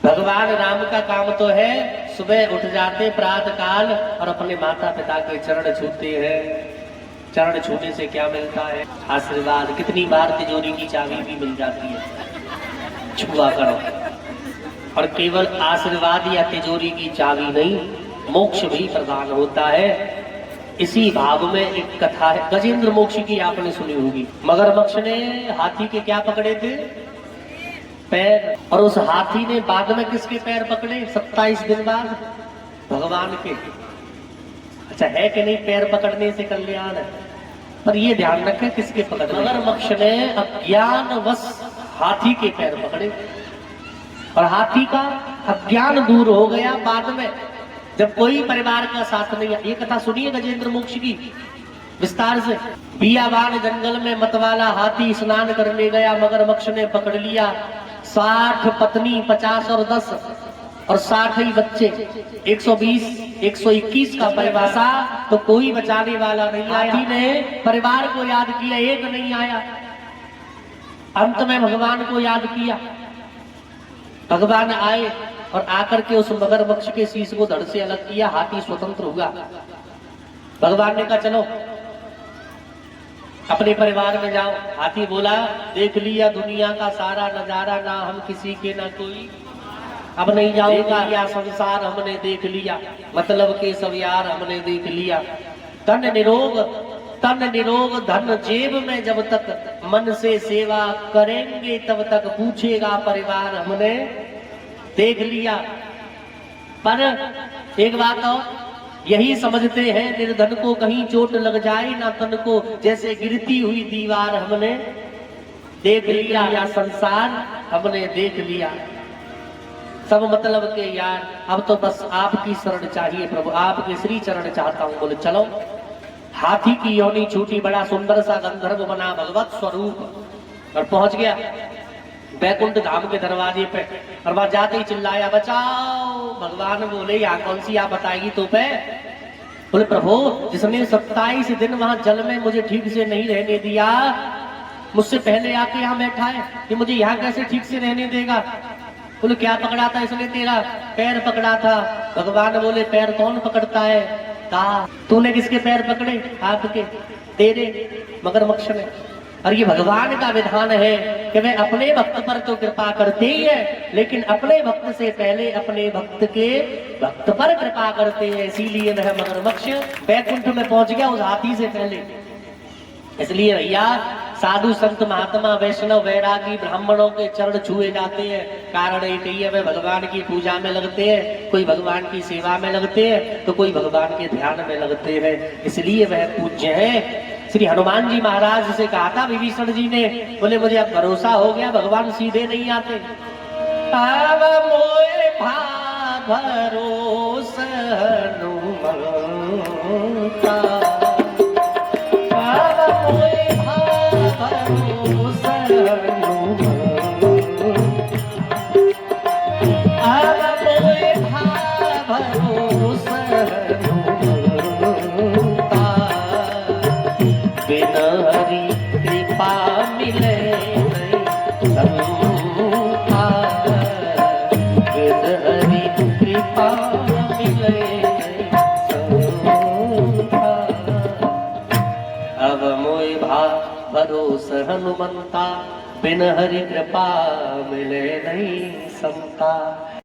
भगवान राम का काम तो है सुबह उठ जाते प्रातः काल और अपने माता पिता के चरण छूते हैं। चरण छूने से क्या मिलता है? आशीर्वाद। कितनी बार तिजोरी की चाबी भी मिल जाती है, छुआ करो। और केवल आशीर्वाद या तिजोरी की चाबी नहीं, मोक्ष भी प्रदान होता है। इसी भाव में एक कथा है, गजेंद्र मोक्ष की, आपने सुनी होगी। मगरमच्छ ने हाथी के क्या पकड़े थे? पैर। और उस हाथी ने बाद में किसके पैर पकड़े 27 दिन बाद? भगवान के। अच्छा है कि नहीं, पैर पकड़ने से कल्याण है, पर ये ध्यान रखें किसके पकड़े। मगरमच्छ ने अज्ञानवश हाथी के पैर पकड़े और हाथी का अज्ञान दूर हो गया बाद में, जब कोई परिवार का साथ नहीं। ये कथा सुनिए गजेंद्र मोक्ष की विस्तार से। बियाबान जंगल में मतवाला हाथी स्नान करने गया, मगरमच्छ ने पकड़ लिया। 60 पत्नी, 50 और 10 और 60 ही बच्चे, 120 121 का परिभाषा, तो कोई बचाने वाला नहीं आया। हाथी ने परिवार को याद किया, एक नहीं आया। अंत में भगवान को याद किया। भगवान आए और आकर के उस मगरमच्छ के शीश को धड़ से अलग किया, हाथी स्वतंत्र हुआ। भगवान ने कहा चलो अपने परिवार में जाओ। हाथी बोला देख लिया दुनिया का सारा नजारा, ना हम किसी के ना कोई, अब नहीं जाऊंगा। या संसार हमने देख लिया, मतलब के सब यार हमने देख लिया। तन निरोग धन जेब में जब तक, मन से सेवा करेंगे तब तक, पूछेगा परिवार हमने देख लिया। पर एक बात और, यही समझते हैं निर्धन को कहीं चोट लग जाए ना तन को, जैसे गिरती हुई दीवार हमने देख लिया। या संसार हमने देख लिया, सब मतलब के यार। अब तो बस आपकी शरण चाहिए प्रभु, आपके श्री चरण चाहता हूं। बोले चलो। हाथी की योनि छूटी, बड़ा सुंदर सा गंधर्व बना भगवत स्वरूप, और पहुंच गया बैकुंठ धाम के दरवाजे पे। और वहां जाते ही चिल्लाया बचाओ। भगवान बोले यहाँ कौन सी आप बताएगी तो पे? बोले प्रभु जिसने 27 दिन वहां जल में मुझे ठीक से नहीं रहने दिया, मुझसे पहले आके यहाँ बैठा है, कि मुझे यहाँ कैसे ठीक से रहने देगा? बोले क्या पकड़ा था इसने तेरा? पैर पकड़ा था। भगवान बोले पैर कौन पकड़ता है? कहा तूने किसके पैर पकड़े? आपके। तेरे। मगरमच्छ ने। और ये भगवान का विधान है कि वह अपने भक्त पर तो कृपा करते ही है, लेकिन अपने भक्त से पहले अपने भक्त के भक्त पर कृपा करते हैं। इसीलिए वह मगरमच्छ बैकुंठ में पहुंच गया उस हाथी से पहले। इसलिए भैया साधु संत महात्मा वैष्णव वैरागी ब्राह्मणों के चरण छुए जाते हैं। कारण एक ही है, वे भगवान की पूजा में लगते हैं, कोई भगवान की सेवा में लगते हैं, तो कोई भगवान के ध्यान में लगते हैं। इसलिए वह पूज्य है। श्री हनुमान जी महाराज से कहा था विभीषण जी ने, बोले मुझे अब भरोसा हो गया भगवान सीधे नहीं आते। अब मोए भरोसा हनुमंता, कृपा मिले कृपा मिले। अब मोए भरोसा हनुमंता, बिन हरि कृपा मिले नहीं समता।